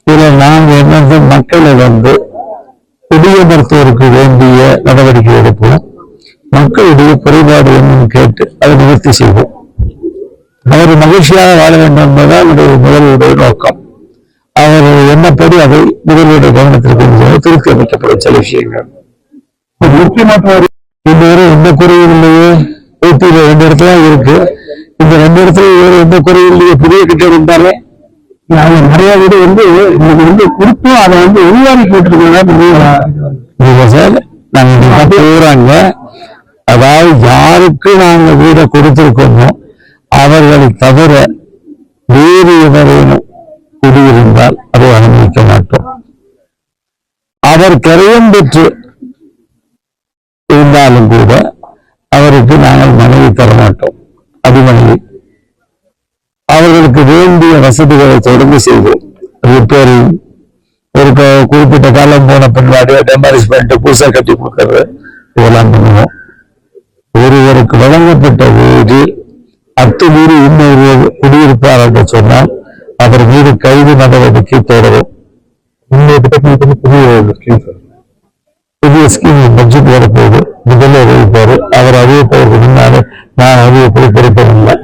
இதுல நாங்க என்ன மக்களை குடியமர்த்துவதற்கு வேண்டிய நடவடிக்கை எடுப்போம். மக்களுடைய குறைபாடு என்னன்னு கேட்டு அதை நிவர்த்தி செய்வோம். அவர் மகிழ்ச்சியாக வாழ வேண்டும் என்பதுதான் முதல்வருடைய நோக்கம். அவர் என்னப்படி அதை முதல்வருடைய கவனத்திற்கு திருத்தி அமைக்கப்படும் சில விஷயங்கள். முக்கியமாக இதுவரை எந்த குறையும் இல்லையே, ஊட்டியில 2 இடத்துல இருக்கு. இந்த 2 இடத்துல வேறு எந்த குறையும் இல்லையே. புதிய கட்டிடம் இருந்தாலே நிறைய வீடு இன்னைக்கு குறிப்பும் அதை உருவாக்கி போட்டுருக்காங்க. அதாவது யாருக்கு நாங்க வீடை கொடுத்திருக்கோமோ அவர்களை தவிர வேறு எவரேனும் குடியிருந்தால் அதை அனுமதிக்க மாட்டோம். அவர் கரையம் பெற்று இருந்தாலும் கூட அவருக்கு நாங்கள் மனைவி தரமாட்டோம். அடிமனைவி அவர்களுக்கு வேண்டிய வசதிகளை தொடர்ந்து செய்வோம். ரிப்பேரிங், ஒரு குறிப்பிட்ட காலம் போன பின்னாடி டெமாலிஷ் பண்ணிட்டு புதுசாக கட்டி கொடுக்கறது, இதெல்லாம் பண்ணுவோம். ஒருவருக்கு வழங்கப்பட்ட வீடு அத்துமீறி இன்னொரு குடியிருப்பார் என்று சொன்னால் அவர் மீது கைது நடவடிக்கை தொடரும். புதிய ஸ்கீம் பட்ஜெட் வரப்போகுது. முதல்ல அறிவிப்பாரு. அவர் அறிவிப்பதற்கு முன்னாலே நான் அறிவிப்பதை பொறுப்பதில்லை.